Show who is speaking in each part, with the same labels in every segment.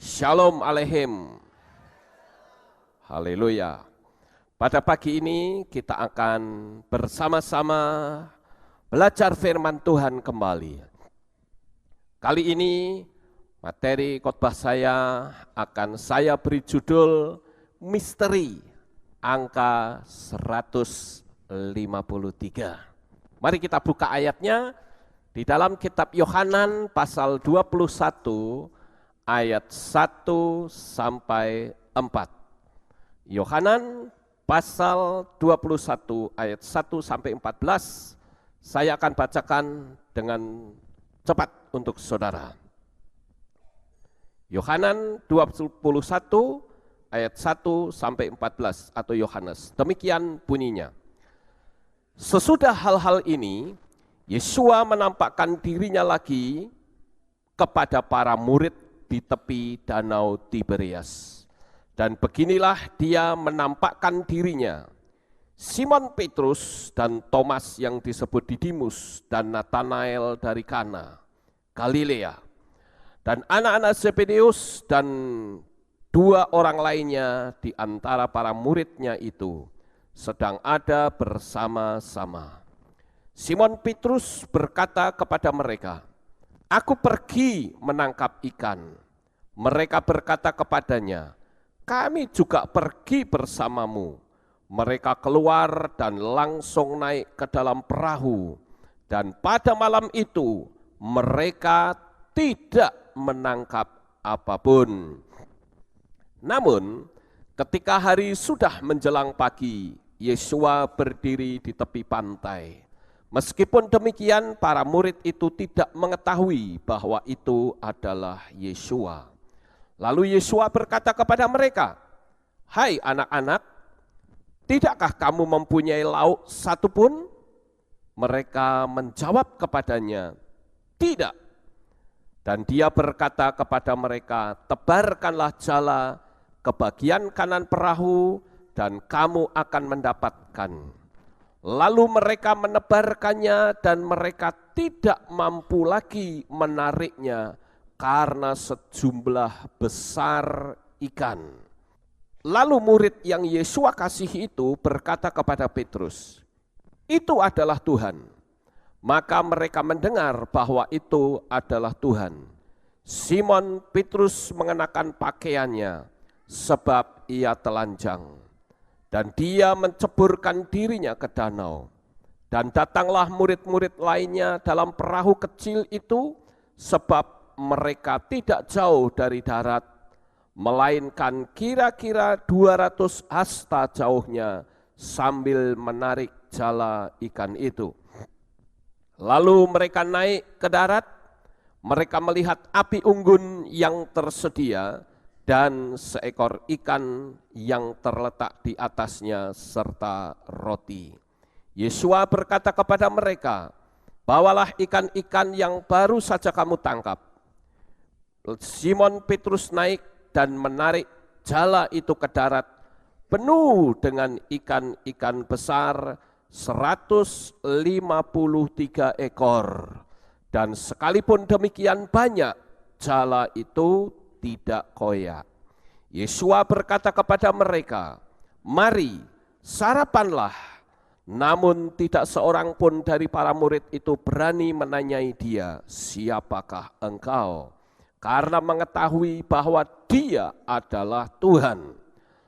Speaker 1: Shalom Aleichem. Haleluya. Pada pagi ini kita akan bersama-sama belajar firman Tuhan kembali. Kali ini materi khotbah saya akan saya beri judul Misteri Angka 153. Mari kita buka ayatnya di dalam kitab Yohanan pasal 21 ayat 1 sampai 4. Yohanan pasal 21 ayat 1 sampai 14. Saya akan bacakan dengan cepat untuk saudara. Yohanan 21 ayat 1 sampai 14 atau Yohanes. Demikian bunyinya. Sesudah hal-hal ini, Yesus menampakkan dirinya lagi kepada para murid di tepi danau Tiberias. Dan beginilah dia menampakkan dirinya. Simon Petrus dan Thomas yang disebut Didimus dan Nathanael dari Kana, Galilea. Dan anak-anak Zebedeus dan dua orang lainnya di antara para muridnya itu sedang ada bersama-sama. Simon Petrus berkata kepada mereka, "Aku pergi menangkap ikan." Mereka berkata kepadanya, "Kami juga pergi bersamamu." Mereka keluar dan langsung naik ke dalam perahu. Dan pada malam itu mereka tidak menangkap apapun. Namun ketika hari sudah menjelang pagi, Yesus berdiri di tepi pantai. Meskipun demikian, para murid itu tidak mengetahui bahwa itu adalah Yesus. Lalu Yesus berkata kepada mereka, "Hai anak-anak, tidakkah kamu mempunyai lauk satupun?" Mereka menjawab kepadanya, "Tidak." Dan dia berkata kepada mereka, "Tebarkanlah jala ke bagian kanan perahu dan kamu akan mendapatkan." Lalu mereka menebarkannya dan mereka tidak mampu lagi menariknya karena sejumlah besar ikan. Lalu murid yang Yesus kasihi itu berkata kepada Petrus, "Itu adalah Tuhan." Maka mereka mendengar bahwa itu adalah Tuhan. Simon Petrus mengenakan pakaiannya sebab ia telanjang. Dan dia menceburkan dirinya ke danau. Dan datanglah murid-murid lainnya dalam perahu kecil itu, sebab mereka tidak jauh dari darat, melainkan kira-kira 200 hasta jauhnya sambil menarik jala ikan itu. Lalu mereka naik ke darat, mereka melihat api unggun yang tersedia, dan seekor ikan yang terletak di atasnya serta roti. Yesus berkata kepada mereka, "Bawalah ikan-ikan yang baru saja kamu tangkap." Simon Petrus naik dan menarik jala itu ke darat, penuh dengan ikan-ikan besar 153 ekor. Dan sekalipun demikian banyak, jala itu tidak koyak. Yesus berkata kepada mereka, "Mari, sarapanlah." Namun tidak seorang pun dari para murid itu berani menanyai dia, "Siapakah engkau?" Karena mengetahui bahwa dia adalah Tuhan.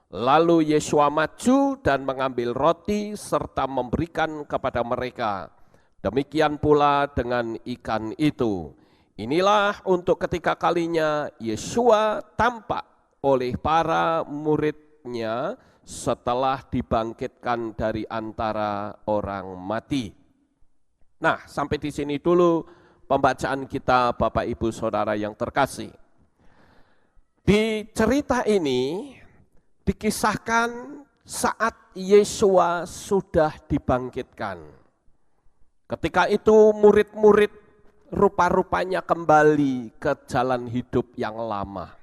Speaker 1: Lalu Yesus maju dan mengambil roti serta memberikan kepada mereka. Demikian pula dengan ikan itu. Inilah untuk ketiga kalinya Yesus tampak oleh para muridnya setelah dibangkitkan dari antara orang mati. Nah, sampai di sini dulu pembacaan kita, Bapak Ibu Saudara yang terkasih. Di cerita ini dikisahkan saat Yesus sudah dibangkitkan. Ketika itu murid-murid rupa-rupanya kembali ke jalan hidup yang lama.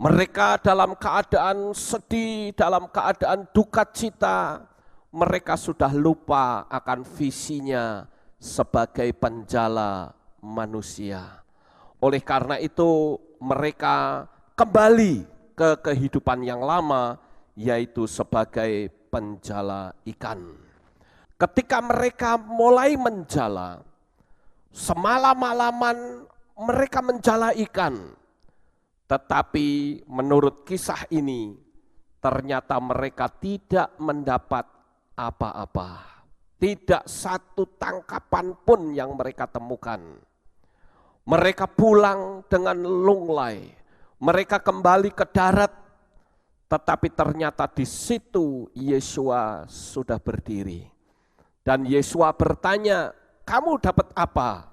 Speaker 1: Mereka dalam keadaan sedih, dalam keadaan duka cita. Mereka sudah lupa akan visinya sebagai penjala manusia. Oleh karena itu mereka kembali ke kehidupan yang lama, yaitu sebagai penjala ikan. Ketika mereka mulai menjala, semalam-malaman mereka menjala ikan. Tetapi menurut kisah ini, ternyata mereka tidak mendapat apa-apa. Tidak satu tangkapan pun yang mereka temukan. Mereka pulang dengan lunglai. Mereka kembali ke darat. Tetapi ternyata di situ Yesua sudah berdiri. Dan Yesua bertanya, kamu dapat apa?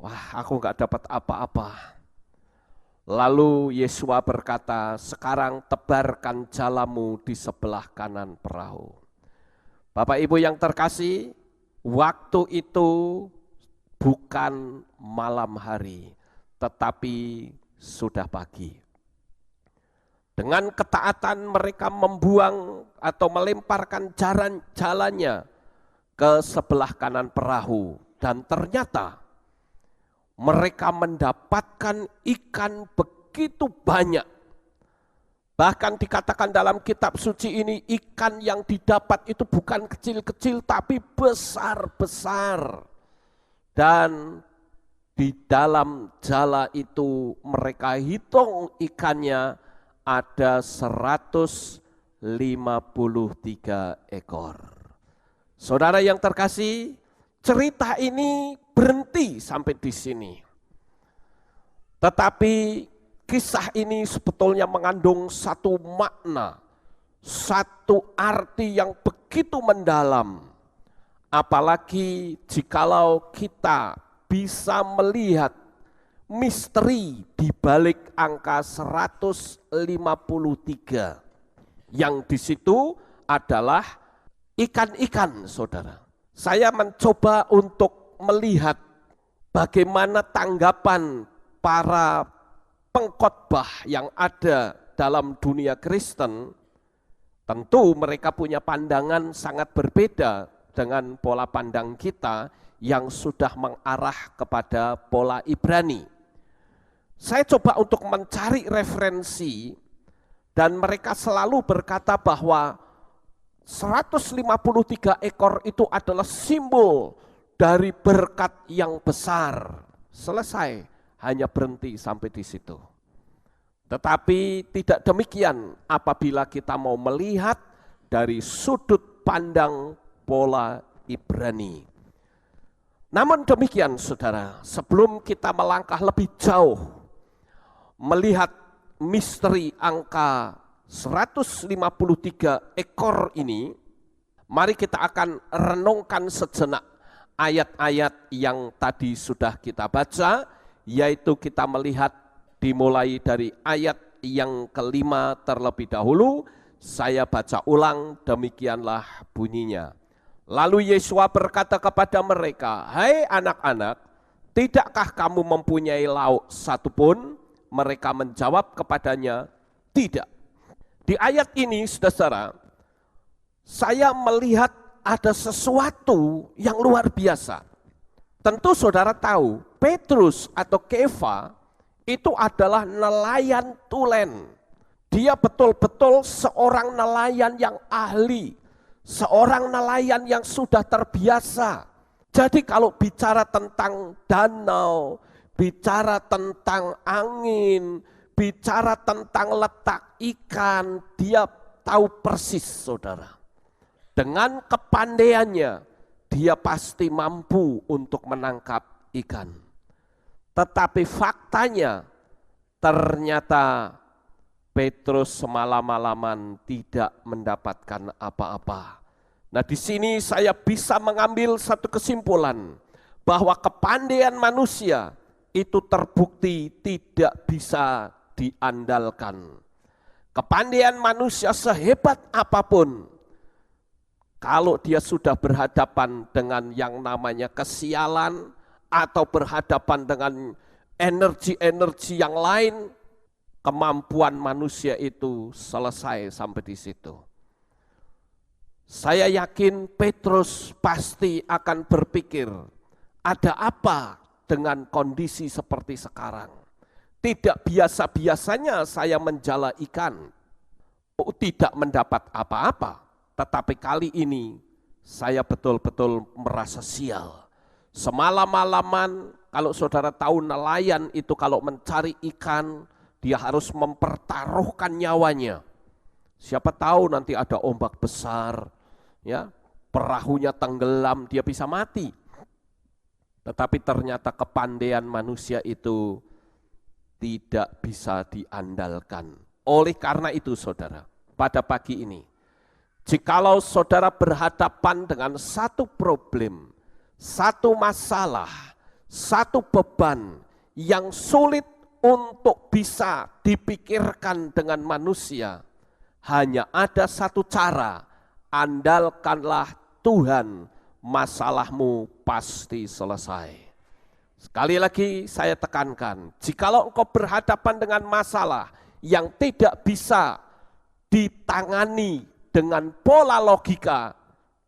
Speaker 1: Wah, aku enggak dapat apa-apa. Lalu Yesua berkata, sekarang tebarkan jalamu di sebelah kanan perahu. Bapak Ibu yang terkasih, waktu itu bukan malam hari, tetapi sudah pagi. Dengan ketaatan mereka membuang atau melemparkan jalannya ke sebelah kanan perahu. Dan ternyata mereka mendapatkan ikan begitu banyak. Bahkan dikatakan dalam kitab suci ini, ikan yang didapat itu bukan kecil-kecil tapi besar-besar. Dan di dalam jala itu mereka hitung ikannya ada 153 ekor. Saudara yang terkasih, cerita ini berhenti sampai di sini. Tetapi kisah ini sebetulnya mengandung satu makna, satu arti yang begitu mendalam. Apalagi jikalau kita bisa melihat misteri di balik angka 153. Yang di situ adalah ikan-ikan, saudara. Saya mencoba untuk melihat bagaimana tanggapan para pengkhotbah yang ada dalam dunia Kristen. Tentu mereka punya pandangan sangat berbeda dengan pola pandang kita yang sudah mengarah kepada pola Ibrani. Saya coba untuk mencari referensi dan mereka selalu berkata bahwa 153 ekor itu adalah simbol dari berkat yang besar. Selesai, hanya berhenti sampai di situ. Tetapi tidak demikian apabila kita mau melihat dari sudut pandang pola Ibrani. Namun demikian saudara, sebelum kita melangkah lebih jauh melihat misteri angka 153 ekor ini, mari kita akan renungkan sejenak ayat-ayat yang tadi sudah kita baca, yaitu kita melihat dimulai dari ayat yang kelima terlebih dahulu. Saya baca ulang, demikianlah bunyinya. Lalu Yesua berkata kepada mereka, hai anak-anak, tidakkah kamu mempunyai lauk satupun? Mereka menjawab kepadanya, tidak. Di ayat ini, saudara, saya melihat ada sesuatu yang luar biasa. Tentu saudara tahu, Petrus atau Kefa itu adalah nelayan tulen. Dia betul-betul seorang nelayan yang ahli, seorang nelayan yang sudah terbiasa. Jadi kalau bicara tentang danau, bicara tentang angin, bicara tentang letak ikan, dia tahu persis, saudara. Dengan kepandaiannya, dia pasti mampu untuk menangkap ikan. Tetapi faktanya, ternyata Petrus semalam-malaman tidak mendapatkan apa-apa. Nah, di sini saya bisa mengambil satu kesimpulan bahwa kepandaian manusia itu terbukti tidak bisa diandalkan. Kepandaian manusia sehebat apapun, kalau dia sudah berhadapan dengan yang namanya kesialan atau berhadapan dengan energi-energi yang lain, kemampuan manusia itu selesai sampai di situ. Saya yakin Petrus pasti akan berpikir, ada apa dengan kondisi seperti sekarang. Tidak biasa-biasanya saya menjala ikan, tidak mendapat apa-apa. Tetapi kali ini saya betul-betul merasa sial. Semalam-malaman, kalau saudara tahu nelayan itu kalau mencari ikan, dia harus mempertaruhkan nyawanya. Siapa tahu nanti ada ombak besar, ya, perahunya tenggelam, dia bisa mati. Tetapi ternyata kepandaian manusia itu tidak bisa diandalkan. Oleh karena itu saudara, pada pagi ini, jikalau saudara berhadapan dengan satu problem, satu masalah, satu beban yang sulit untuk bisa dipikirkan dengan manusia, hanya ada satu cara, andalkanlah Tuhan, masalahmu pasti selesai. Sekali lagi saya tekankan, jikalau engkau berhadapan dengan masalah yang tidak bisa ditangani dengan pola logika,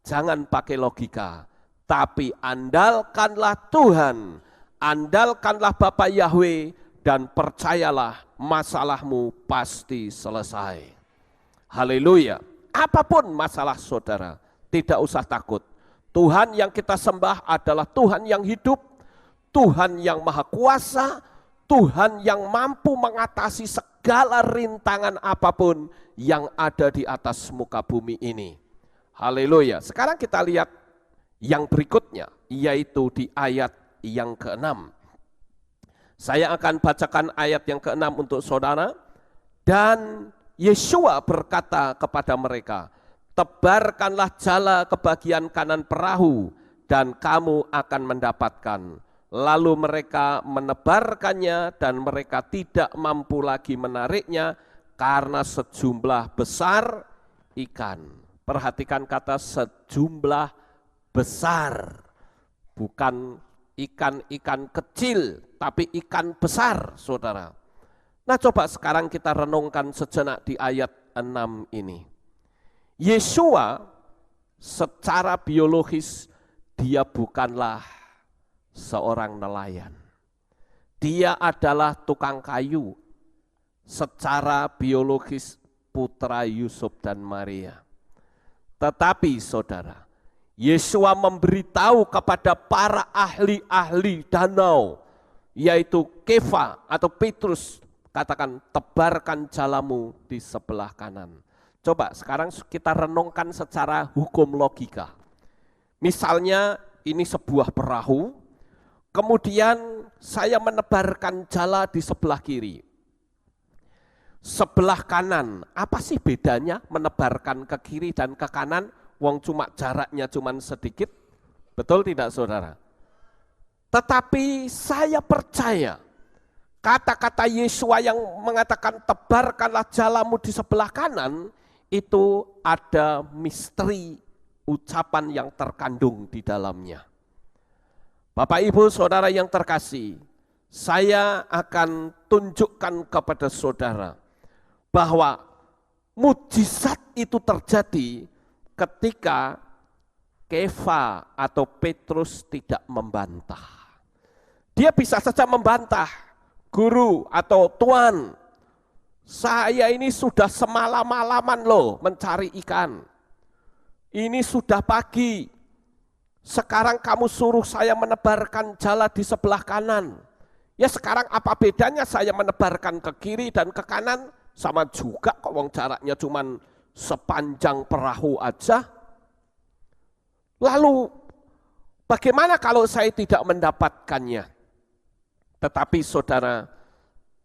Speaker 1: jangan pakai logika, tapi andalkanlah Tuhan, andalkanlah Bapa Yahweh, dan percayalah masalahmu pasti selesai. Haleluya. Apapun masalah saudara, tidak usah takut. Tuhan yang kita sembah adalah Tuhan yang hidup, Tuhan yang maha kuasa, Tuhan yang mampu mengatasi segala rintangan apapun yang ada di atas muka bumi ini. Haleluya. Sekarang kita lihat yang berikutnya, yaitu di ayat yang ke-6. Saya akan bacakan ayat yang ke-6 untuk saudara. Dan Yeshua berkata kepada mereka, tebarkanlah jala ke bagian kanan perahu dan kamu akan mendapatkan. Lalu mereka menebarkannya dan mereka tidak mampu lagi menariknya karena sejumlah besar ikan. Perhatikan kata sejumlah besar, bukan ikan-ikan kecil, tapi ikan besar, saudara. Nah, coba sekarang kita renungkan sejenak di ayat 6 ini. Yeshua secara biologis dia bukanlah seorang nelayan. Dia adalah tukang kayu. Secara biologis putra Yusuf dan Maria. Tetapi saudara, Yeshua memberitahu kepada para ahli-ahli danau, yaitu Kefa atau Petrus, katakan tebarkan jalamu di sebelah kanan. Coba sekarang kita renungkan secara hukum logika. Misalnya ini sebuah perahu, kemudian saya menebarkan jala di sebelah kiri. Sebelah kanan, apa sih bedanya menebarkan ke kiri dan ke kanan? Wong cuma jaraknya cuma sedikit, betul tidak saudara? Tetapi saya percaya kata-kata Yeshua yang mengatakan tebarkanlah jalamu di sebelah kanan, itu ada misteri ucapan yang terkandung di dalamnya. Bapak Ibu Saudara yang terkasih, saya akan tunjukkan kepada saudara bahwa mujizat itu terjadi ketika Kefa atau Petrus tidak membantah. Dia bisa saja membantah, guru atau tuan, saya ini sudah semalam-malaman loh mencari ikan. Ini sudah pagi, sekarang kamu suruh saya menebarkan jala di sebelah kanan. Ya sekarang apa bedanya saya menebarkan ke kiri dan ke kanan? Sama juga kok, wong jaraknya cuman sepanjang perahu aja. Lalu bagaimana kalau saya tidak mendapatkannya? Tetapi saudara,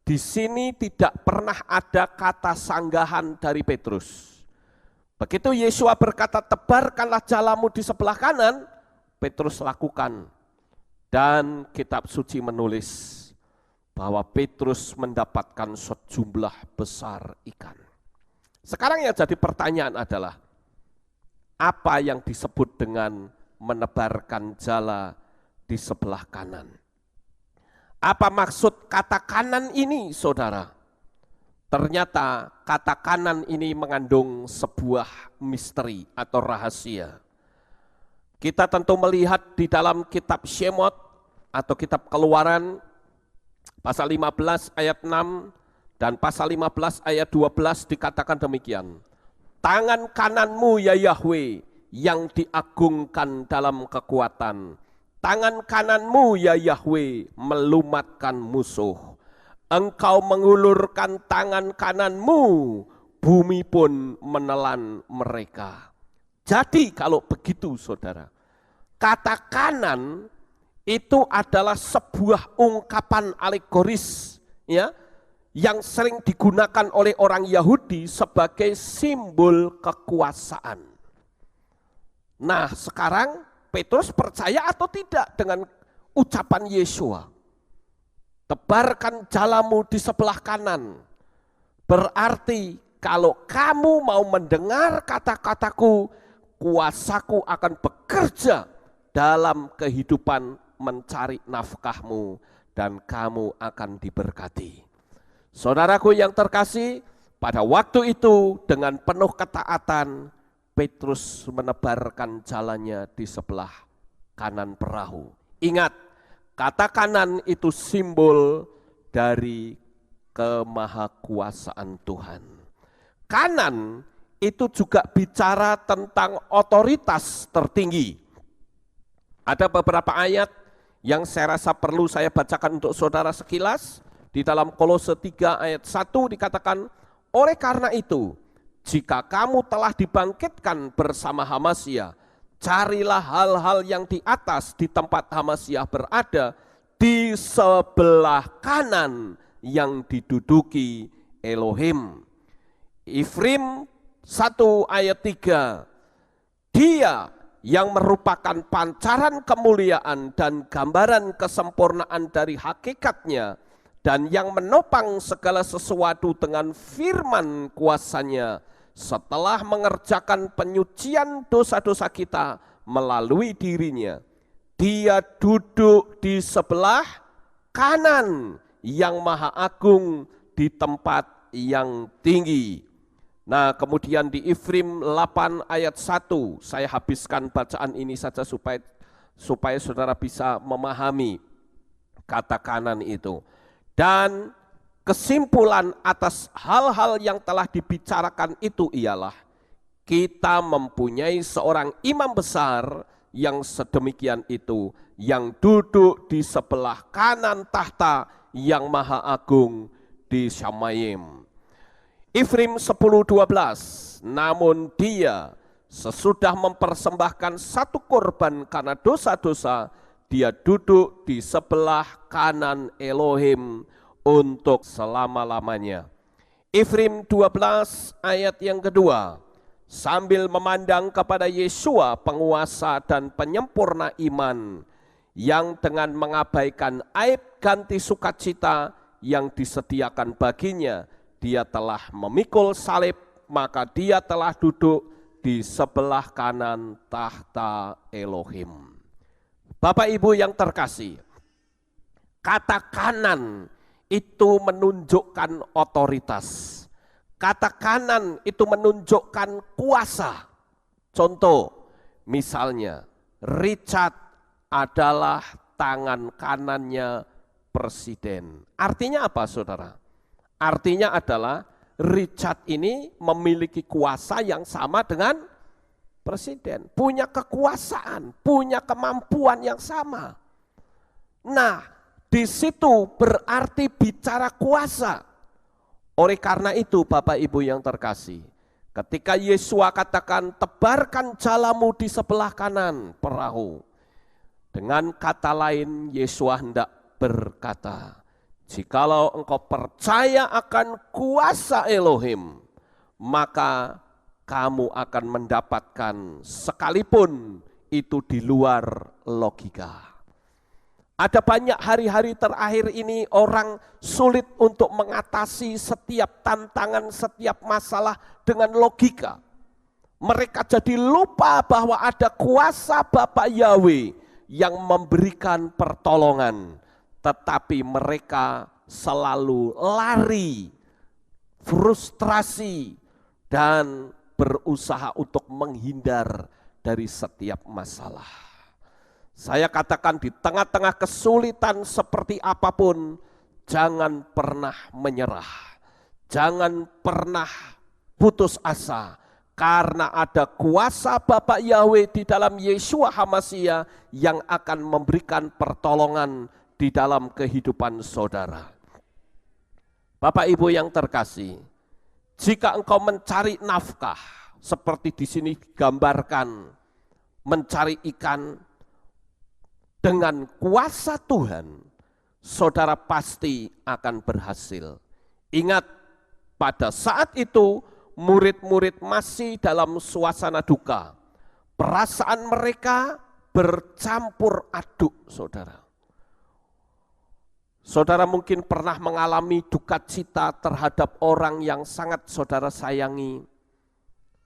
Speaker 1: di sini tidak pernah ada kata sanggahan dari Petrus. Begitu Yeshua berkata tebarkanlah jalamu di sebelah kanan, Petrus lakukan. Dan kitab suci menulis bahwa Petrus mendapatkan sejumlah besar ikan. Sekarang yang jadi pertanyaan adalah, apa yang disebut dengan menebarkan jala di sebelah kanan? Apa maksud kata kanan ini, saudara? Ternyata kata kanan ini mengandung sebuah misteri atau rahasia. Kita tentu melihat di dalam kitab Shemot atau kitab Keluaran pasal 15 ayat 6 dan pasal 15 ayat 12 dikatakan demikian. Tangan kananmu ya Yahweh yang diagungkan dalam kekuatan. Tangan kananmu ya Yahweh melumatkan musuh. Engkau mengulurkan tangan kananmu, bumi pun menelan mereka. Jadi kalau begitu saudara, kata kanan itu adalah sebuah ungkapan alegoris, ya, yang sering digunakan oleh orang Yahudi sebagai simbol kekuasaan. Nah, sekarang Petrus percaya atau tidak dengan ucapan Yesua? Tebarkan jalamu di sebelah kanan. Berarti kalau kamu mau mendengar kata-kataku, kuasaku akan bekerja dalam kehidupan mencari nafkahmu dan kamu akan diberkati. Saudaraku yang terkasih, pada waktu itu dengan penuh ketaatan, Petrus menebarkan jalannya di sebelah kanan perahu. Ingat, kata kanan itu simbol dari kemahakuasaan Tuhan. Kanan itu juga bicara tentang otoritas tertinggi. Ada beberapa ayat yang saya rasa perlu saya bacakan untuk saudara sekilas. Di dalam Kolose 3 ayat 1 dikatakan, oleh karena itu, jika kamu telah dibangkitkan bersama Hamasya, carilah hal-hal yang di atas di tempat Hamasya berada, di sebelah kanan yang diduduki Elohim. Ifrim 1 ayat 3, dia yang merupakan pancaran kemuliaan dan gambaran kesempurnaan dari hakikatnya, dan yang menopang segala sesuatu dengan firman kuasanya, setelah mengerjakan penyucian dosa-dosa kita melalui dirinya, dia duduk di sebelah kanan yang maha agung di tempat yang tinggi. Nah, kemudian di Ifrim 8 ayat 1, saya habiskan bacaan ini saja supaya saudara bisa memahami kata kanan itu. Dan kesimpulan atas hal-hal yang telah dibicarakan itu ialah kita mempunyai seorang imam besar yang sedemikian itu, yang duduk di sebelah kanan tahta yang maha agung di Syamayim. Ifrim 10:12, namun dia sesudah mempersembahkan satu korban karena dosa-dosa, dia duduk di sebelah kanan Elohim untuk selama-lamanya. Ifrim 12 ayat yang kedua, sambil memandang kepada Yesua penguasa dan penyempurna iman, yang dengan mengabaikan aib ganti sukacita yang disediakan baginya, dia telah memikul salib, maka dia telah duduk di sebelah kanan tahta Elohim. Bapak Ibu yang terkasih, kata kanan itu menunjukkan otoritas. Kata kanan itu menunjukkan kuasa. Contoh, misalnya Richard adalah tangan kanannya presiden. Artinya apa saudara? Artinya adalah Richard ini memiliki kuasa yang sama dengan presiden, punya kekuasaan, punya kemampuan yang sama. Nah, di situ berarti bicara kuasa. Oleh karena itu Bapak Ibu yang terkasih, ketika Yesua katakan tebarkan jalamu di sebelah kanan perahu, dengan kata lain Yesua hendak berkata, jikalau engkau percaya akan kuasa Elohim, maka kamu akan mendapatkan sekalipun itu di luar logika. Ada banyak hari-hari terakhir ini orang sulit untuk mengatasi setiap tantangan, setiap masalah dengan logika. Mereka jadi lupa bahwa ada kuasa Bapa Yahweh yang memberikan pertolongan. Tetapi mereka selalu lari, frustrasi, dan berusaha untuk menghindar dari setiap masalah. Saya katakan di tengah-tengah kesulitan seperti apapun, jangan pernah menyerah. Jangan pernah putus asa. Karena ada kuasa Bapa Yahweh di dalam Yeshua HaMasyiah yang akan memberikan pertolongan di dalam kehidupan saudara. Bapak Ibu yang terkasih, jika engkau mencari nafkah, seperti di sini digambarkan, mencari ikan, dengan kuasa Tuhan, saudara pasti akan berhasil. Ingat, pada saat itu murid-murid masih dalam suasana duka. Perasaan mereka bercampur aduk, saudara. Saudara mungkin pernah mengalami duka cita terhadap orang yang sangat saudara sayangi,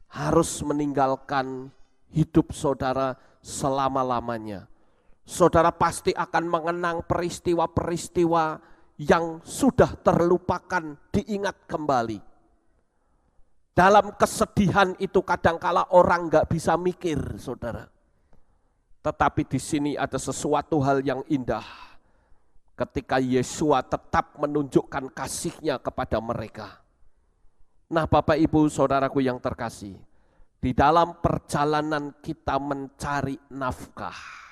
Speaker 1: harus meninggalkan hidup saudara selama-lamanya. Saudara pasti akan mengenang peristiwa-peristiwa yang sudah terlupakan, diingat kembali. Dalam kesedihan itu kadangkala orang nggak bisa mikir, saudara. Tetapi di sini ada sesuatu hal yang indah. Ketika Yeshua tetap menunjukkan kasih-Nya kepada mereka. Nah, Bapak Ibu saudaraku yang terkasih, di dalam perjalanan kita mencari nafkah,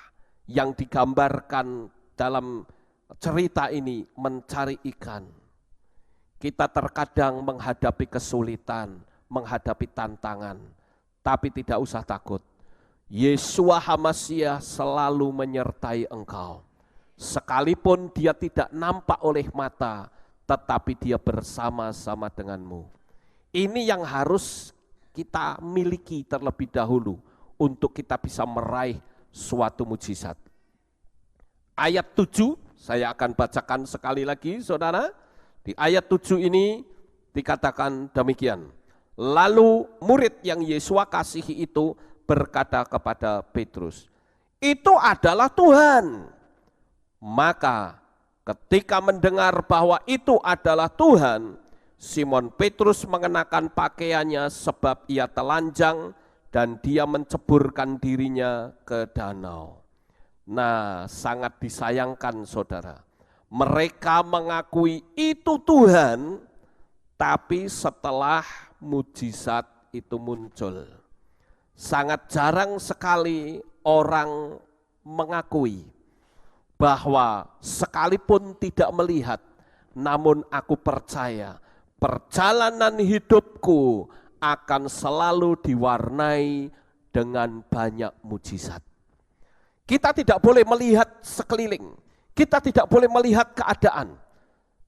Speaker 1: yang digambarkan dalam cerita ini mencari ikan. Kita terkadang menghadapi kesulitan, menghadapi tantangan, tapi tidak usah takut. Yeshua HaMasyiah selalu menyertai engkau. Sekalipun dia tidak nampak oleh mata, tetapi dia bersama-sama denganmu. Ini yang harus kita miliki terlebih dahulu untuk kita bisa meraih suatu mujizat. Ayat 7, saya akan bacakan sekali lagi saudara. Di ayat 7 ini dikatakan demikian. Lalu murid yang Yeshua kasihi itu berkata kepada Petrus, "Itu adalah Tuhan." Maka ketika mendengar bahwa itu adalah Tuhan, Simon Petrus mengenakan pakaiannya sebab ia telanjang, dan dia menceburkan dirinya ke danau. Nah, sangat disayangkan saudara. Mereka mengakui itu Tuhan, tapi setelah mujizat itu muncul. Sangat jarang sekali orang mengakui bahwa sekalipun tidak melihat, namun aku percaya perjalanan hidupku akan selalu diwarnai dengan banyak mujizat. Kita tidak boleh melihat sekeliling, kita tidak boleh melihat keadaan.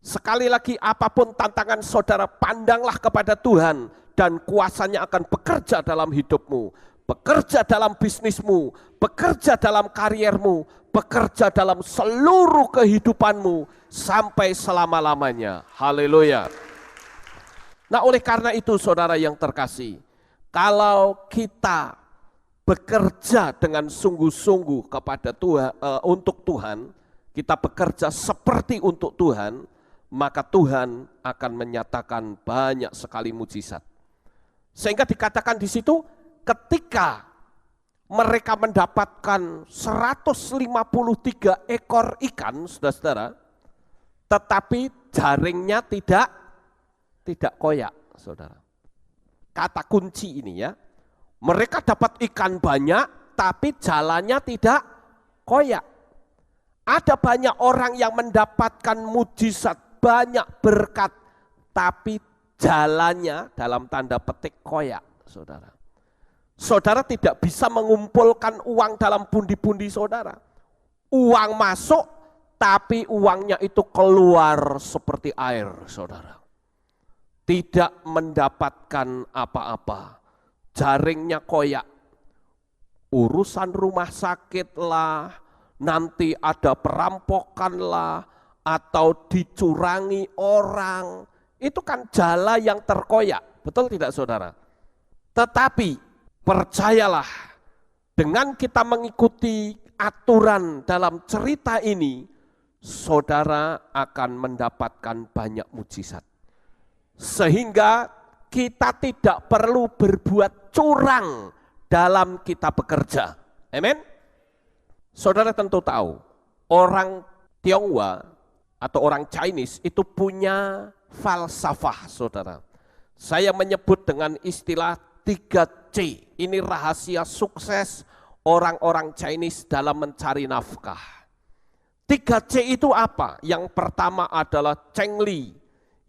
Speaker 1: Sekali lagi, apapun tantangan saudara, pandanglah kepada Tuhan dan kuasa-Nya akan bekerja dalam hidupmu, bekerja dalam bisnismu, bekerja dalam kariermu, bekerja dalam seluruh kehidupanmu sampai selama-lamanya. Haleluya. Nah, oleh karena itu saudara yang terkasih, kalau kita bekerja dengan sungguh-sungguh kepada Tuhan, untuk Tuhan, kita bekerja seperti untuk Tuhan, maka Tuhan akan menyatakan banyak sekali mujizat. Sehingga dikatakan di situ, ketika mereka mendapatkan 153 ekor ikan, saudara-saudara, tetapi jaringnya tidak koyak, saudara. Kata kunci ini ya, mereka dapat ikan banyak, tapi jalannya tidak koyak. Ada banyak orang yang mendapatkan mujizat, banyak berkat, tapi jalannya dalam tanda petik koyak, saudara. Saudara tidak bisa mengumpulkan uang dalam pundi-pundi saudara. Uang masuk, tapi uangnya itu keluar seperti air, saudara. Tidak mendapatkan apa-apa, jaringnya koyak, urusan rumah sakit lah, nanti ada perampokan lah, atau dicurangi orang, itu kan jala yang terkoyak, betul tidak saudara? Tetapi percayalah, dengan kita mengikuti aturan dalam cerita ini, saudara akan mendapatkan banyak mujizat. Sehingga kita tidak perlu berbuat curang dalam kita bekerja. Amin. Saudara tentu tahu, orang Tionghoa atau orang Chinese itu punya falsafah, saudara. Saya menyebut dengan istilah 3C. Ini rahasia sukses orang-orang Chinese dalam mencari nafkah. 3C itu apa? Yang pertama adalah Chengli,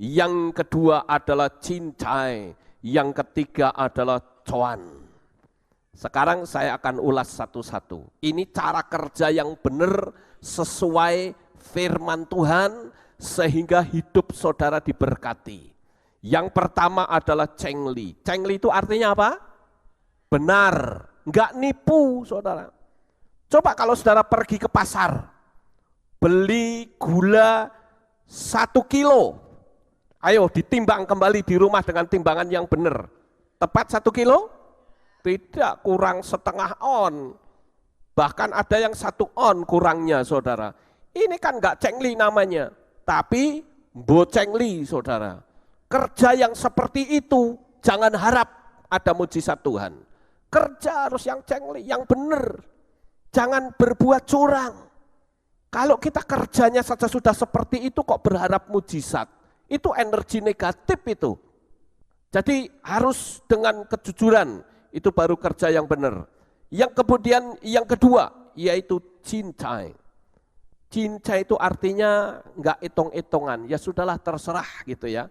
Speaker 1: yang kedua adalah Cincai, yang ketiga adalah Cuan. Sekarang saya akan ulas satu-satu. Ini cara kerja yang benar sesuai firman Tuhan sehingga hidup saudara diberkati. Yang pertama adalah Chengli. Chengli itu artinya apa? Benar, enggak nipu saudara. Coba kalau saudara pergi ke pasar, beli gula 1 kilo. Ayo ditimbang kembali di rumah dengan timbangan yang benar. Tepat 1 kilo? Tidak, kurang setengah on. Bahkan ada yang 1 on kurangnya saudara. Ini kan enggak Chengli namanya, tapi bocengli saudara. Kerja yang seperti itu jangan harap ada mujizat Tuhan. Kerja harus yang Chengli, yang benar. Jangan berbuat curang. Kalau kita kerjanya saja sudah seperti itu kok berharap mujizat. Itu energi negatif itu. Jadi harus dengan kejujuran. Itu baru kerja yang benar. Yang kemudian yang kedua yaitu cincai. Cincai itu artinya enggak hitung-hitungan, ya sudahlah terserah gitu ya.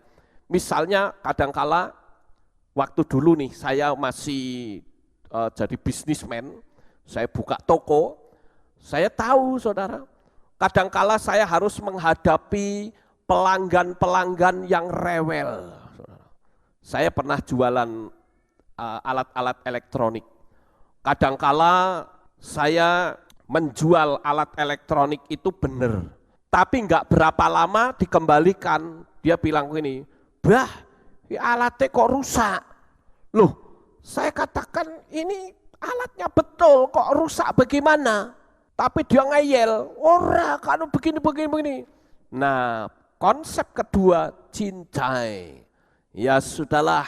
Speaker 1: Misalnya kadangkala waktu dulu nih saya masih jadi bisnismen, saya buka toko, saya tahu saudara, kadangkala saya harus menghadapi pelanggan-pelanggan yang rewel. Saya pernah jualan alat-alat elektronik. Kadangkala saya menjual alat elektronik itu benar, tapi enggak berapa lama dikembalikan. Dia bilang gini, "Bah, alatnya kok rusak." Loh, saya katakan ini alatnya betul, kok rusak bagaimana? Tapi dia ngeyel, "Ora, kalau begini." Nah, konsep kedua, cincai. Ya sudahlah,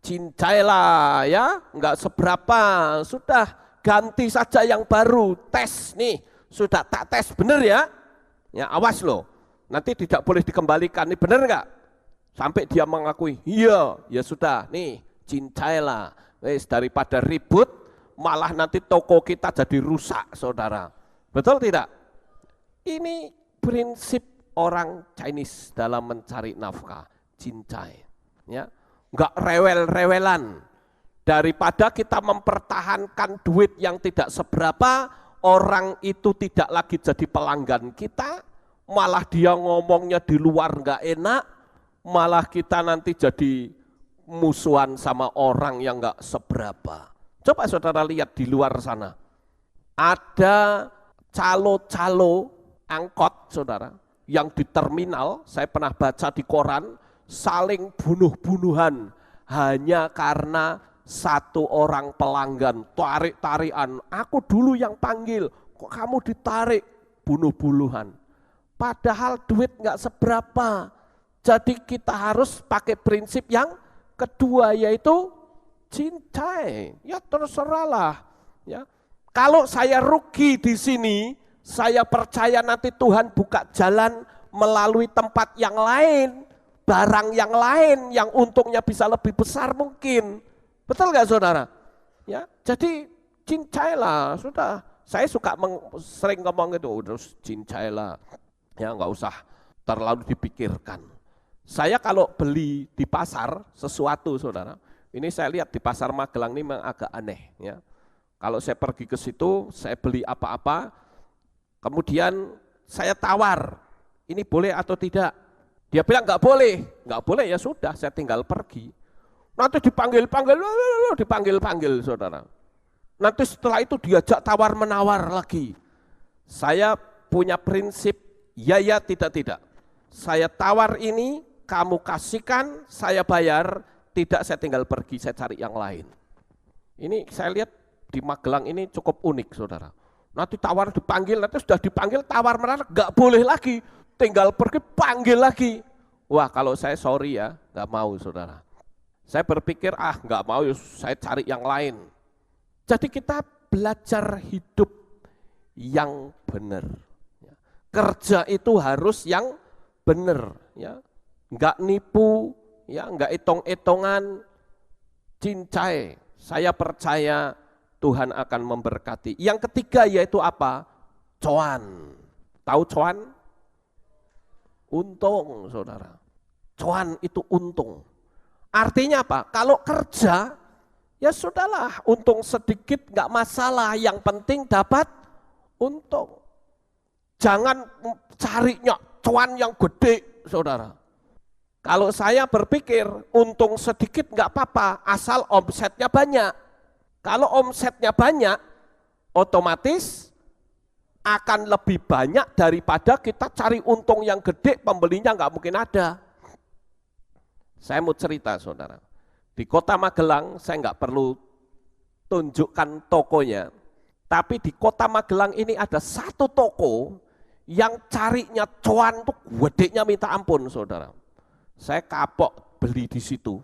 Speaker 1: cincailah ya, enggak seberapa, sudah ganti saja yang baru, tes nih, sudah tak tes bener ya, ya awas loh, nanti tidak boleh dikembalikan, nih bener enggak? Sampai dia mengakui, iya, ya sudah, nih cincailah, daripada ribut, malah nanti toko kita jadi rusak saudara, betul tidak? Ini prinsip orang Chinese dalam mencari nafkah, cincai, ya. Enggak rewel-rewelan. Daripada kita mempertahankan duit yang tidak seberapa, orang itu tidak lagi jadi pelanggan kita, malah dia ngomongnya di luar enggak enak, malah kita nanti jadi musuhan sama orang yang enggak seberapa. Coba saudara lihat di luar sana. Ada calo-calo angkot saudara, yang di terminal, saya pernah baca di koran, saling bunuh-bunuhan hanya karena satu orang pelanggan, tarik-tarikan, aku dulu yang panggil, kok kamu ditarik, bunuh-bunuhan. Padahal duit nggak seberapa. Jadi kita harus pakai prinsip yang kedua yaitu cincai. Ya terserahlah. Ya. Kalau saya rugi di sini, saya percaya nanti Tuhan buka jalan melalui tempat yang lain. Barang yang lain yang untungnya bisa lebih besar mungkin. Betul nggak saudara? Ya, jadi cincailah, sudah. Saya suka sering ngomong itu, terus cincailah. Ya nggak usah terlalu dipikirkan. Saya kalau beli di pasar sesuatu saudara, ini saya lihat di pasar Magelang ini memang agak aneh. Ya. Kalau saya pergi ke situ, saya beli apa-apa, kemudian saya tawar, ini boleh atau tidak? Dia bilang nggak boleh ya sudah, saya tinggal pergi. Nanti dipanggil saudara. Nanti setelah itu diajak tawar menawar lagi. Saya punya prinsip ya tidak. Saya tawar ini, kamu kasihkan, saya bayar, tidak saya tinggal pergi, saya cari yang lain. Ini saya lihat di Magelang ini cukup unik saudara. Nanti tawar dipanggil, nanti sudah dipanggil tawar menawar, nggak boleh lagi. Tinggal pergi, panggil lagi. Wah kalau saya sorry ya, nggak mau saudara. Saya berpikir nggak mau, saya cari yang lain. Jadi kita belajar hidup yang benar. Kerja itu harus yang benar, ya. Enggak nipu, ya, enggak hitung-hitungan, cincai. Saya percaya Tuhan akan memberkati. Yang ketiga yaitu apa? Cuan. Tahu cuan? Untung, saudara. Cuan itu untung. Artinya apa? Kalau kerja, ya sudahlah, untung sedikit enggak masalah. Yang penting dapat untung. Jangan carinya cuan yang gede, saudara. Kalau saya berpikir untung sedikit enggak apa-apa, asal omsetnya banyak. Kalau omsetnya banyak, otomatis akan lebih banyak daripada kita cari untung yang gede, pembelinya enggak mungkin ada. Saya mau cerita, saudara. Di Kota Magelang, saya enggak perlu tunjukkan tokonya, tapi di Kota Magelang ini ada satu toko yang carinya cuan tuh gedenya minta ampun, saudara. Saya kapok beli di situ.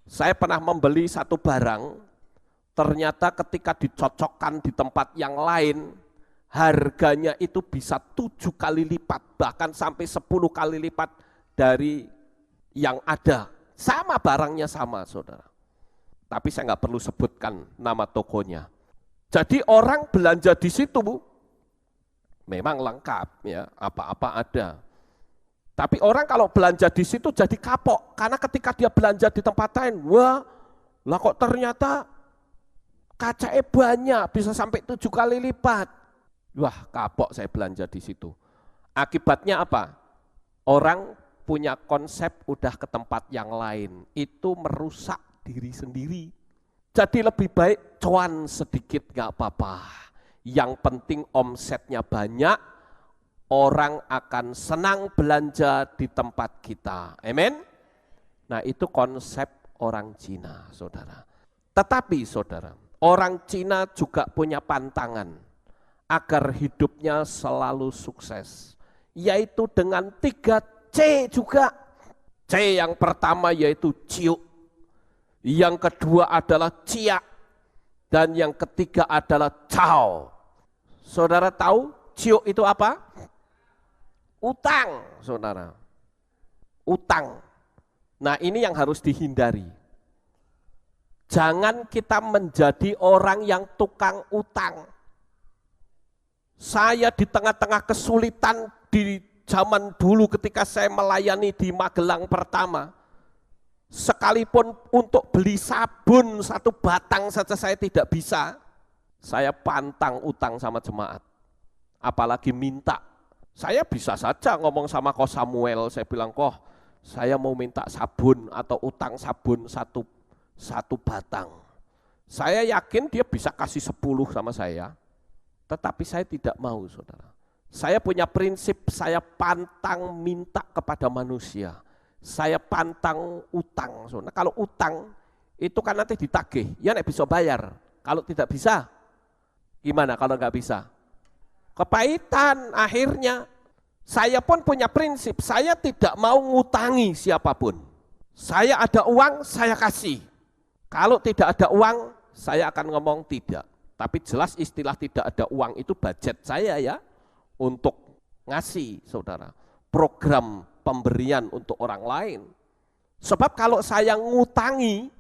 Speaker 1: Saya pernah membeli satu barang, ternyata ketika dicocokkan di tempat yang lain, harganya itu bisa 7 kali lipat, bahkan sampai 10 kali lipat dari yang ada. Sama barangnya sama, saudara. Tapi saya nggak perlu sebutkan nama tokonya. Jadi orang belanja di situ, memang lengkap, ya, apa-apa ada. Tapi orang kalau belanja di situ jadi kapok, karena ketika dia belanja di tempat lain, wah, lah kok ternyata kacanya banyak, bisa sampai 7 kali lipat. Wah, kapok saya belanja di situ. Akibatnya apa? Orang punya konsep udah ke tempat yang lain, itu merusak diri sendiri. Jadi lebih baik cuan sedikit gak apa-apa. Yang penting omsetnya banyak, orang akan senang belanja di tempat kita. Amin. Nah, itu konsep orang Cina, saudara. Tetapi saudara, orang Cina juga punya pantangan agar hidupnya selalu sukses, yaitu dengan 3 C juga. C yang pertama yaitu ciuk, yang kedua adalah ciak, dan yang ketiga adalah cao. Saudara tahu ciuk itu apa? Utang, saudara. Utang. Nah, ini yang harus dihindari. Jangan kita menjadi orang yang tukang utang. Saya di tengah-tengah kesulitan di zaman dulu ketika saya melayani di Magelang pertama, sekalipun untuk beli sabun 1 batang saja saya tidak bisa, saya pantang utang sama jemaat. Apalagi minta. Saya bisa saja ngomong sama Ko Samuel, saya bilang, Ko, saya mau minta sabun atau utang sabun 1 batang. Saya yakin dia bisa kasih 10 sama saya, tetapi saya tidak mau, saudara. Saya punya prinsip, saya pantang minta kepada manusia. Saya pantang utang. Nah, kalau utang itu kan nanti ditagih, ya nek bisa bayar. Kalau tidak bisa, gimana kalau nggak bisa? Kepahitan akhirnya. Saya pun punya prinsip, saya tidak mau ngutangi siapapun. Saya ada uang, saya kasih. Kalau tidak ada uang, saya akan ngomong tidak. Tapi jelas istilah tidak ada uang itu budget saya ya, untuk ngasih, saudara. Program pemberian untuk orang lain. Sebab kalau saya ngutangi,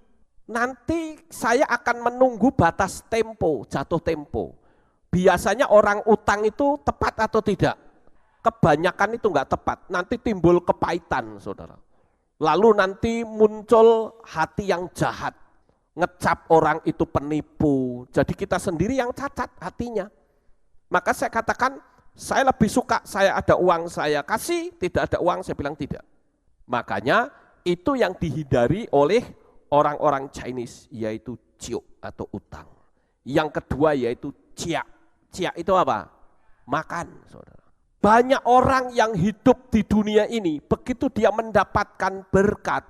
Speaker 1: nanti saya akan menunggu batas tempo, jatuh tempo. Biasanya orang utang itu tepat atau tidak? Kebanyakan itu enggak tepat, nanti timbul kepahitan, saudara. Lalu nanti muncul hati yang jahat, ngecap orang itu penipu, jadi kita sendiri yang cacat hatinya. Maka saya katakan, saya lebih suka saya ada uang saya kasih, tidak ada uang saya bilang tidak. Makanya itu yang dihindari oleh orang-orang Chinese, yaitu ciuk atau utang. Yang kedua yaitu ciak. Ciak itu apa? Makan, saudara. Banyak orang yang hidup di dunia ini, begitu dia mendapatkan berkat,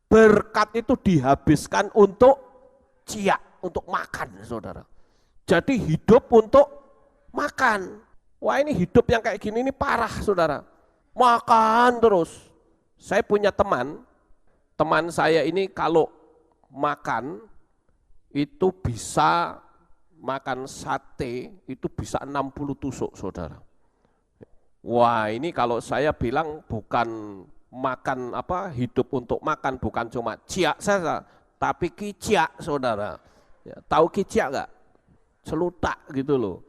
Speaker 1: berkat itu dihabiskan untuk ciak, untuk makan, saudara. Jadi hidup untuk makan. Wah, ini hidup yang kayak gini ini parah, saudara. Makan terus. Saya punya teman saya ini kalau makan itu bisa makan sate itu bisa 60 tusuk, saudara. Wah, ini kalau saya bilang bukan makan hidup untuk makan, bukan cuma ciak saja, tapi kiciak, saudara. Ya, tahu kiciak enggak? Celutak gitu loh.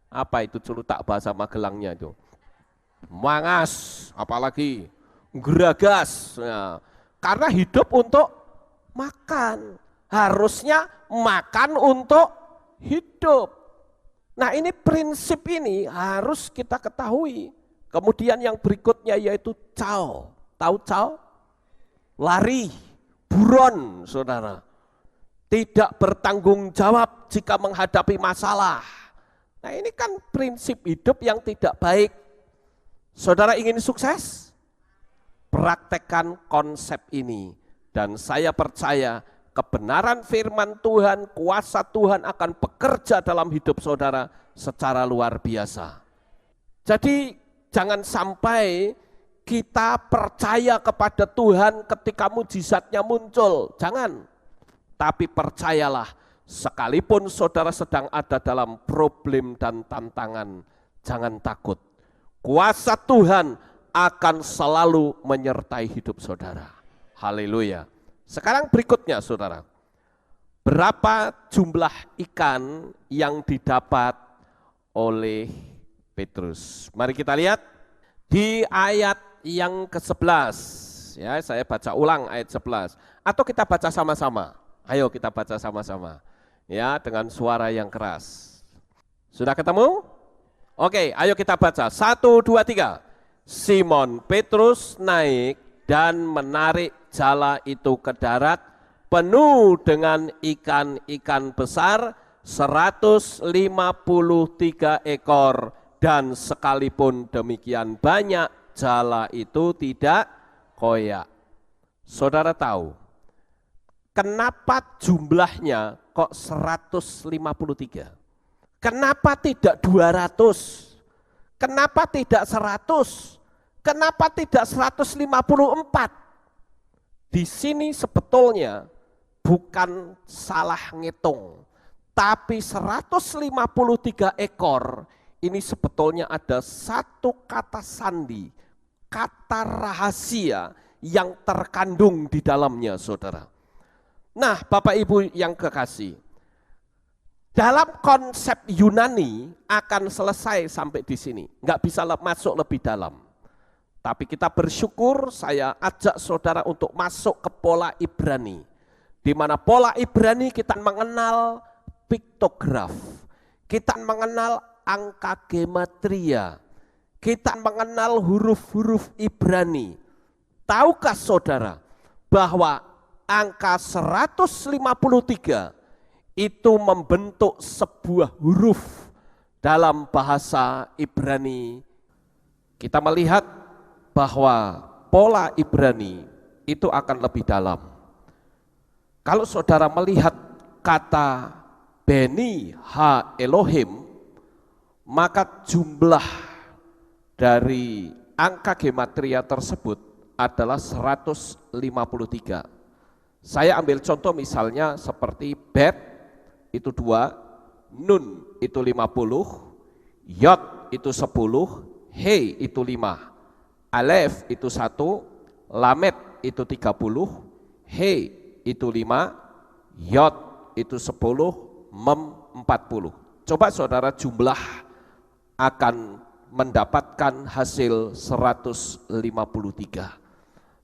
Speaker 1: Apa itu celutak bahasa Magelangnya itu? Mangas, apalagi geragas. Ya, karena hidup untuk makan. Harusnya makan untuk hidup. Nah, ini prinsip ini harus kita ketahui. Kemudian yang berikutnya yaitu cao. Tahu cao? Lari, buron, saudara. Tidak bertanggung jawab jika menghadapi masalah. Nah, ini kan prinsip hidup yang tidak baik. Saudara ingin sukses? Praktekkan konsep ini. Dan saya percaya kebenaran firman Tuhan, kuasa Tuhan akan bekerja dalam hidup saudara secara luar biasa. Jadi jangan sampai kita percaya kepada Tuhan ketika mujizatnya muncul, jangan. Tapi percayalah, sekalipun saudara sedang ada dalam problem dan tantangan, jangan takut. Kuasa Tuhan akan selalu menyertai hidup saudara. Haleluya. Sekarang berikutnya saudara, berapa jumlah ikan yang didapat oleh Petrus? Mari kita lihat di ayat yang ke-11. Ya, saya baca ulang ayat 11. Atau kita baca sama-sama. Ayo kita baca sama-sama. Ya, dengan suara yang keras. Sudah ketemu? Oke, ayo kita baca. 1, 2, 3. Simon Petrus naik dan menarik jala itu ke darat penuh dengan ikan-ikan besar 153 ekor, dan sekalipun demikian banyak jala itu tidak koyak. Saudara tahu kenapa jumlahnya kok 153? Kenapa tidak 200? Kenapa tidak 100? Kenapa tidak 154? Di sini sebetulnya bukan salah ngitung, tapi 153 ekor ini sebetulnya ada satu kata sandi, kata rahasia yang terkandung di dalamnya, saudara. Nah, Bapak Ibu yang kekasih, dalam konsep Yunani akan selesai sampai di sini, nggak bisa masuk lebih dalam. Tapi kita bersyukur, saya ajak saudara untuk masuk ke pola Ibrani. Di mana pola Ibrani kita mengenal piktograf, kita mengenal angka gematria, kita mengenal huruf-huruf Ibrani. Tahukah saudara bahwa angka 153 itu membentuk sebuah huruf dalam bahasa Ibrani? Kita melihat bahwa pola Ibrani itu akan lebih dalam. Kalau saudara melihat kata Beni Ha Elohim, maka jumlah dari angka gematria tersebut adalah 153. Saya ambil contoh misalnya seperti Bet itu 2, Nun itu 50, Yod itu 10, He itu 5. Alef itu 1, Lamet itu 30, He itu 5, Yod itu 10, Mem 40. Coba saudara jumlah akan mendapatkan hasil 153.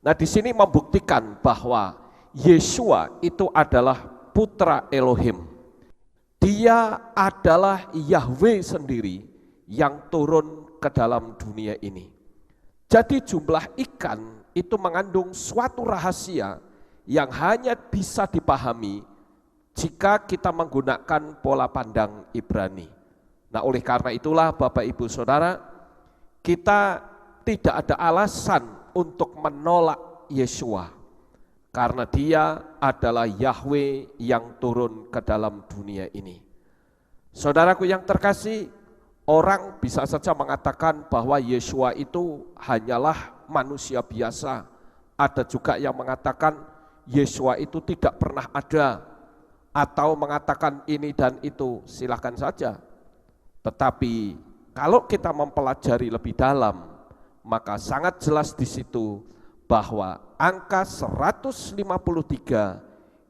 Speaker 1: Nah, di sini membuktikan bahwa Yeshua itu adalah putra Elohim. Dia adalah Yahweh sendiri yang turun ke dalam dunia ini. Jadi jumlah ikan itu mengandung suatu rahasia yang hanya bisa dipahami jika kita menggunakan pola pandang Ibrani. Nah, oleh karena itulah Bapak Ibu Saudara, kita tidak ada alasan untuk menolak Yeshua, karena dia adalah Yahweh yang turun ke dalam dunia ini. Saudaraku yang terkasih, orang bisa saja mengatakan bahwa Yeshua itu hanyalah manusia biasa. Ada juga yang mengatakan Yeshua itu tidak pernah ada. atau mengatakan ini dan itu, silahkan saja. Tetapi kalau kita mempelajari lebih dalam, maka sangat jelas di situ bahwa angka 153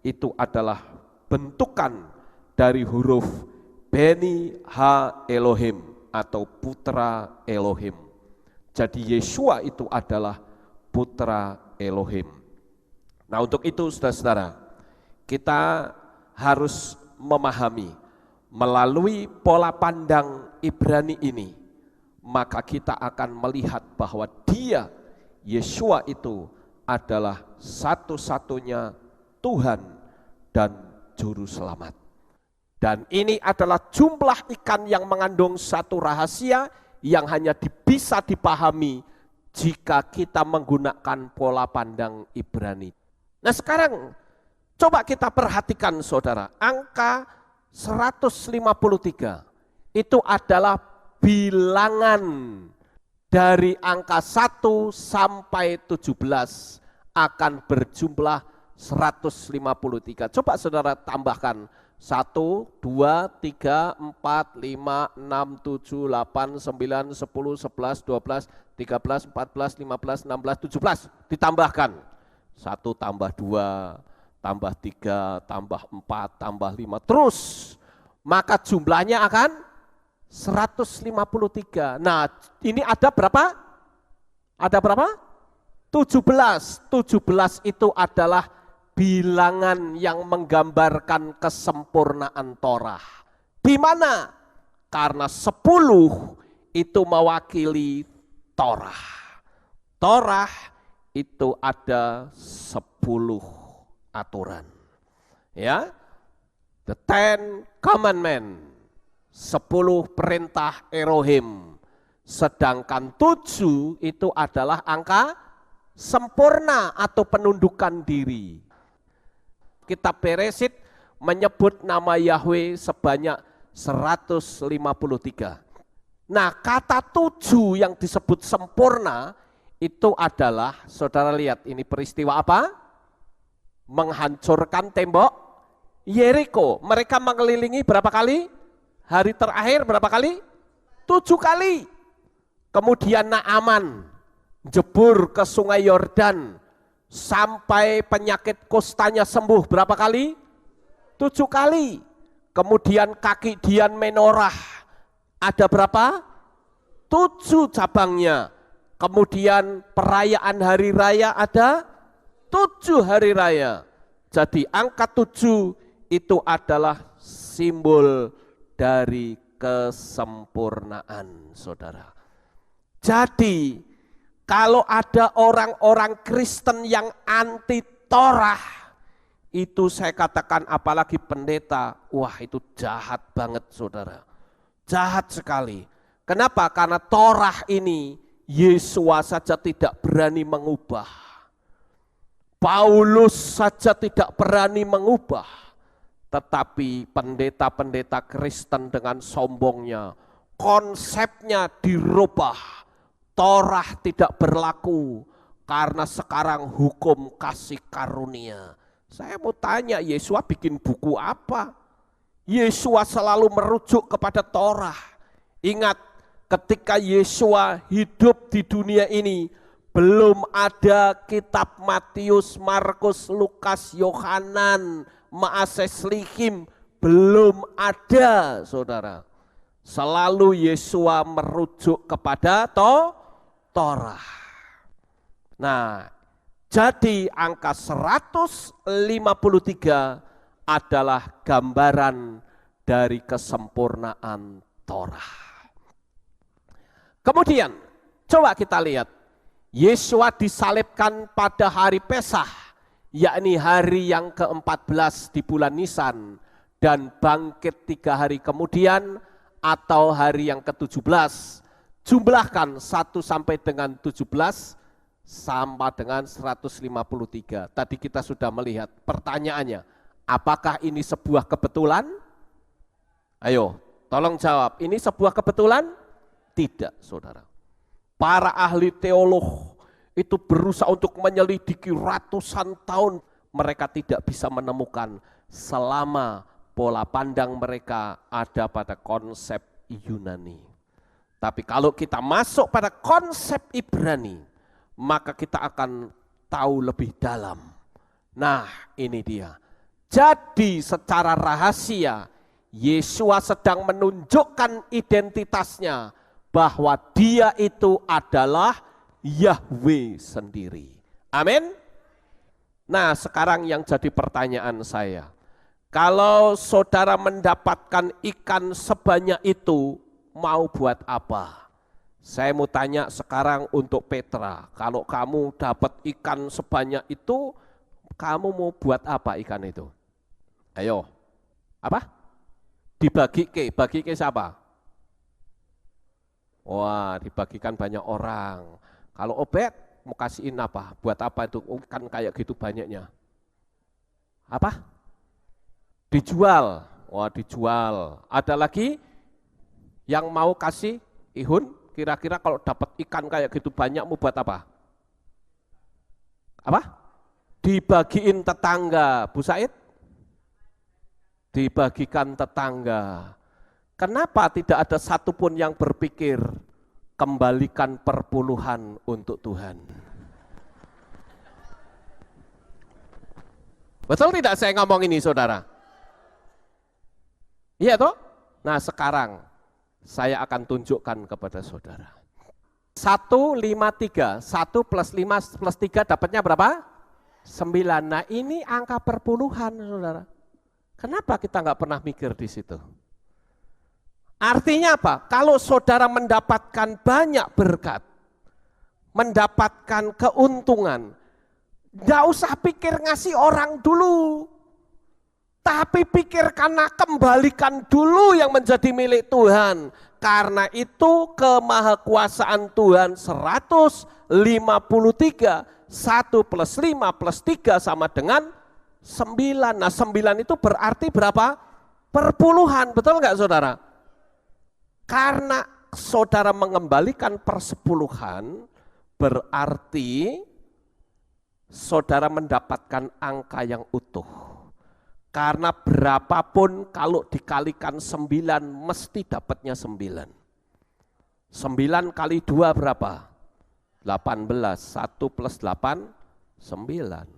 Speaker 1: itu adalah bentukan dari huruf Beni Ha Elohim atau putra Elohim. Jadi Yeshua itu adalah putra Elohim. Nah, untuk itu saudara-saudara, kita harus memahami melalui pola pandang Ibrani ini, maka kita akan melihat bahwa dia, Yeshua itu adalah satu-satunya Tuhan dan Juru Selamat. Dan ini adalah jumlah ikan yang mengandung satu rahasia yang hanya bisa dipahami jika kita menggunakan pola pandang Ibrani. Nah, sekarang coba kita perhatikan saudara, angka 153 itu adalah bilangan dari angka 1 sampai 17 akan berjumlah 153. Coba saudara tambahkan 1, 2, 3, 4, 5, 6, 7, 8, 9, 10, 11, 12, 13, 14, 15, 16, 17. Ditambahkan 1 tambah 2, tambah 3, tambah 4, tambah 5, terus. Maka jumlahnya akan 153. Nah, ini ada berapa? Ada berapa? 17. 17 itu adalah bilangan yang menggambarkan kesempurnaan Torah. Di mana? Karena 10 itu mewakili Torah. Torah itu ada 10 aturan. Ya. The 10 Commandment, 10 perintah Elohim. Sedangkan 7 itu adalah angka sempurna atau penundukan diri. Kitab Beresit menyebut nama Yahweh sebanyak 153. Nah, kata 7 yang disebut sempurna itu adalah, saudara lihat ini peristiwa apa? Menghancurkan tembok Yeriko. Mereka mengelilingi berapa kali? Hari terakhir berapa kali? 7 kali. Kemudian Naaman jebur ke sungai Yordan sampai penyakit kustanya sembuh berapa kali? 7 kali. Kemudian kaki Dian Menorah ada berapa? 7 cabangnya. Kemudian perayaan hari raya ada 7 hari raya. Jadi angka 7 itu adalah simbol dari kesempurnaan, saudara. Jadi kalau ada orang-orang Kristen yang anti Torah, itu saya katakan apalagi pendeta, wah itu jahat banget saudara. Jahat sekali. Kenapa? Karena Torah ini Yesus saja tidak berani mengubah. Paulus saja tidak berani mengubah. Tetapi pendeta-pendeta Kristen dengan sombongnya, konsepnya dirubah. Torah tidak berlaku karena sekarang hukum kasih karunia. Saya mau tanya, Yesus bikin buku apa? Yesus selalu merujuk kepada Torah. Ingat, ketika Yesus hidup di dunia ini, belum ada kitab Matius, Markus, Lukas, Yohanan, Maases Lihim, belum ada saudara. Selalu Yesus merujuk kepada Torah. Nah, jadi angka 153 adalah gambaran dari kesempurnaan Torah. Kemudian, coba kita lihat. Yesus disalibkan pada hari Pesah, yakni hari yang ke-14 di bulan Nisan, dan bangkit 3 hari kemudian atau hari yang ke-17. Jumlahkan 1 sampai dengan 17 sama dengan 153. Tadi kita sudah melihat. Pertanyaannya, apakah ini sebuah kebetulan? Ayo, tolong jawab. Ini sebuah kebetulan? Tidak, saudara. Para ahli teolog itu berusaha untuk menyelidiki ratusan tahun, mereka tidak bisa menemukan selama pola pandang mereka ada pada konsep Yunani. Tapi kalau kita masuk pada konsep Ibrani, maka kita akan tahu lebih dalam. Nah, ini dia. Jadi secara rahasia, Yesua sedang menunjukkan identitasnya bahwa dia itu adalah Yahweh sendiri. Amin. Nah, sekarang yang jadi pertanyaan saya, kalau saudara mendapatkan ikan sebanyak itu, mau buat apa? Saya mau tanya sekarang untuk Petra, kalau kamu dapat ikan sebanyak itu, kamu mau buat apa ikan itu? Ayo, apa? Bagi ke siapa? Wah, dibagikan banyak orang. Kalau Obed mau kasihin apa? Buat apa itu? Kan kayak gitu banyaknya. Apa? Dijual. Wah, dijual. Ada lagi yang mau kasih Ihun? Kira-kira kalau dapat ikan kayak gitu banyak mau buat apa? Apa? Dibagiin tetangga. Bu Said? Dibagikan tetangga. Kenapa tidak ada satupun yang berpikir kembalikan perpuluhan untuk Tuhan? Betul tidak saya ngomong ini, saudara? Iya toh? Nah, sekarang saya akan tunjukkan kepada saudara. 153, 1 plus 5 plus 3 dapatnya berapa? 9. Nah, ini angka perpuluhan, saudara. Kenapa kita nggak pernah mikir di situ? Artinya apa? Kalau saudara mendapatkan banyak berkat, mendapatkan keuntungan, nggak usah pikir ngasih orang dulu, tapi pikirkanlah kembalikan dulu yang menjadi milik Tuhan. Karena itu kemahakuasaan Tuhan 153, 1 plus 5 plus 3 sama dengan 9. Nah 9 itu berarti berapa? Perpuluhan, betul nggak saudara? Karena saudara mengembalikan persepuluhan, berarti saudara mendapatkan angka yang utuh. Karena berapapun kalau dikalikan 9 mesti dapatnya 9. 9 kali 2 berapa? 18, 1 plus 8, 9.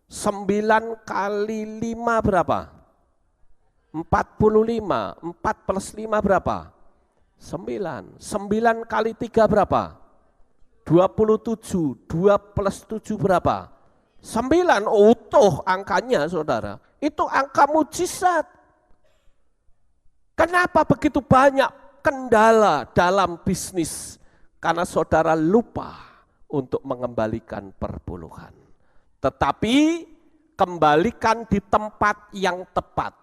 Speaker 1: 9 kali 5 berapa? 45, 4 plus 5 berapa? 9. 9 kali 3 berapa? 27, 2 plus 7 berapa? 9, utuh angkanya saudara. Itu angka mujizat. Kenapa begitu banyak kendala dalam bisnis? Karena saudara lupa untuk mengembalikan perpuluhan. Tetapi kembalikan di tempat yang tepat.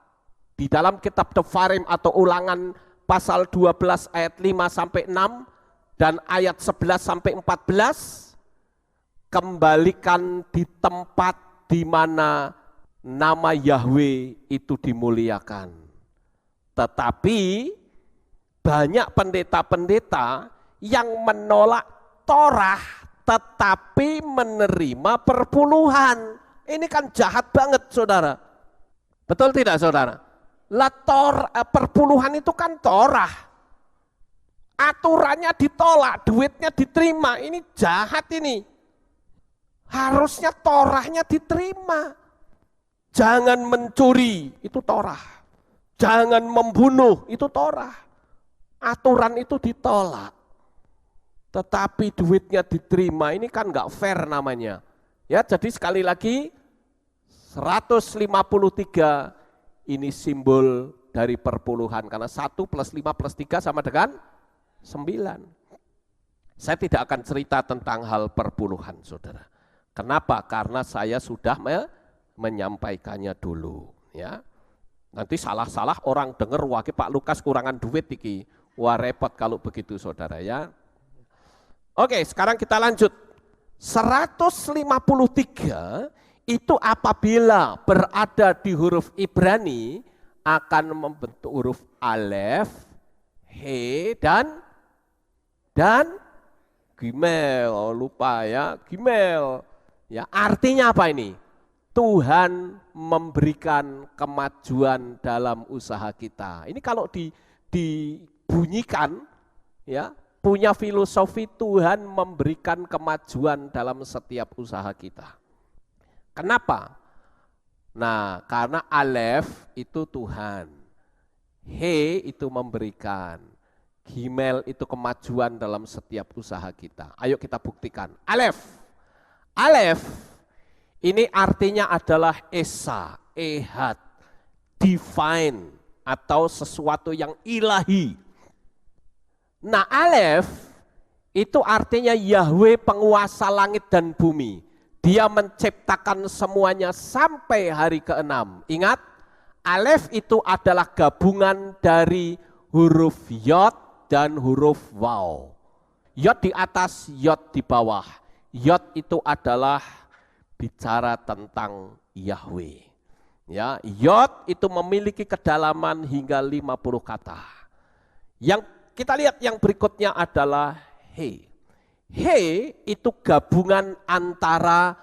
Speaker 1: Di dalam kitab Devarim atau Ulangan pasal 12 ayat 5 sampai 6 dan ayat 11 sampai 14, kembalikan di tempat di mana nama Yahweh itu dimuliakan. Tetapi banyak pendeta-pendeta yang menolak Torah tetapi menerima perpuluhan. Ini kan jahat banget saudara. Betul tidak saudara? Perpuluhan itu kan Torah. Aturannya ditolak, duitnya diterima. Ini jahat ini. Harusnya Torahnya diterima. Jangan mencuri, itu Torah. Jangan membunuh, itu Torah. Aturan itu ditolak. Tetapi duitnya diterima, ini kan enggak fair namanya. Ya, jadi sekali lagi 153 ini simbol dari perpuluhan. Karena 1 plus 5 plus 3 sama dengan 9. Saya tidak akan cerita tentang hal perpuluhan saudara. Kenapa? Karena saya sudah menyampaikannya dulu. Ya. Nanti salah-salah orang dengar, wah Pak Lukas kurangan duit iki. Wah repot kalau begitu saudara ya. Oke, sekarang kita lanjut. 153 itu apabila berada di huruf Ibrani akan membentuk huruf Alef, He, dan Gimel. Oh, lupa ya, Gimel. Ya, artinya apa ini? Tuhan memberikan kemajuan dalam usaha kita. Ini kalau dibunyikan, ya, punya filosofi Tuhan memberikan kemajuan dalam setiap usaha kita. Kenapa? Nah, karena Alef itu Tuhan, He itu memberikan, Gimel itu kemajuan dalam setiap usaha kita. Ayo kita buktikan. Alef. Alef ini artinya adalah esa, ehad, divine atau sesuatu yang ilahi. Nah, Alef itu artinya Yahweh penguasa langit dan bumi. Dia menciptakan semuanya sampai hari ke-6. Ingat, Alef itu adalah gabungan dari huruf Yod dan huruf Waw. Yod di atas, Yod di bawah. Yod itu adalah bicara tentang Yahweh. Ya, Yod itu memiliki kedalaman hingga 50 kata. Yang kita lihat yang berikutnya adalah He. He itu gabungan antara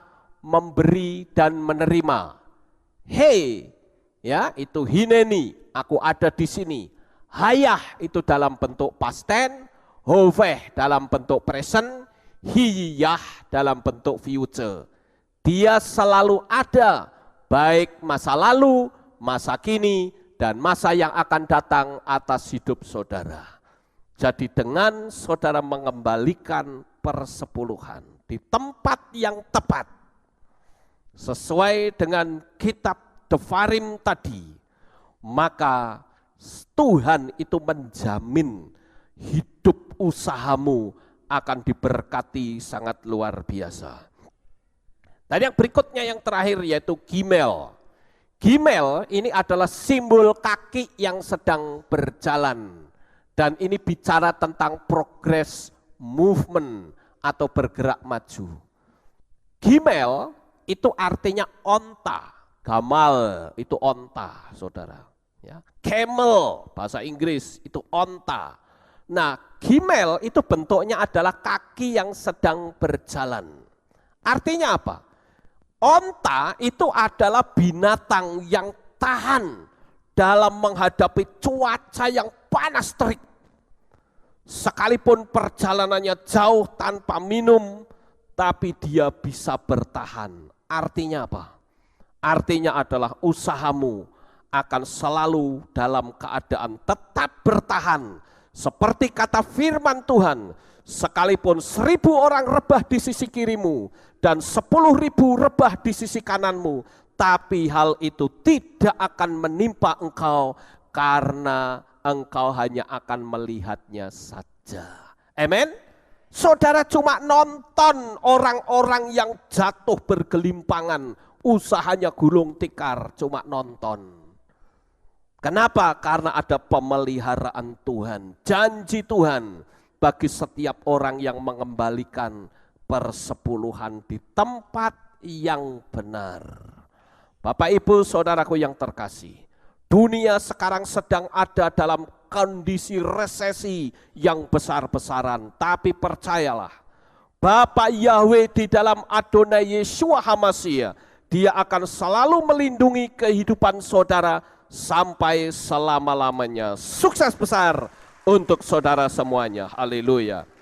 Speaker 1: memberi dan menerima. He, ya, itu hineni, aku ada di sini. Hayah itu dalam bentuk past tense, hoveh dalam bentuk present, hiyah dalam bentuk future. Dia selalu ada, baik masa lalu, masa kini, dan masa yang akan datang atas hidup saudara. Jadi dengan saudara mengembalikan persepuluhan di tempat yang tepat, sesuai dengan kitab Devarim tadi, maka Tuhan itu menjamin hidup usahamu akan diberkati sangat luar biasa. Dan yang berikutnya yang terakhir yaitu Gimel. Gimel ini adalah simbol kaki yang sedang berjalan. Dan ini bicara tentang progress movement atau bergerak maju. Gimel itu artinya onta. Gamal itu onta, saudara. Ya. Camel, bahasa Inggris itu onta. Nah, Gimel itu bentuknya adalah kaki yang sedang berjalan. Artinya apa? Onta itu adalah binatang yang tahan dalam menghadapi cuaca yang panas terik. Sekalipun perjalanannya jauh tanpa minum, tapi dia bisa bertahan. Artinya apa? Artinya adalah usahamu akan selalu dalam keadaan tetap bertahan. Seperti kata firman Tuhan, sekalipun 1000 orang rebah di sisi kirimu dan 10.000 rebah di sisi kananmu, tapi hal itu tidak akan menimpa engkau karena engkau hanya akan melihatnya saja. Amin. Saudara cuma nonton orang-orang yang jatuh bergelimpangan, usahanya gulung tikar, cuma nonton. Kenapa? Karena ada pemeliharaan Tuhan, janji Tuhan bagi setiap orang yang mengembalikan persepuluhan di tempat yang benar. Bapak Ibu saudaraku yang terkasih, dunia sekarang sedang ada dalam kondisi resesi yang besar-besaran. Tapi percayalah, Bapa Yahweh di dalam Adonai Yeshua HaMashiach, Dia akan selalu melindungi kehidupan saudara sampai selama-lamanya. Sukses besar untuk saudara semuanya. Haleluya.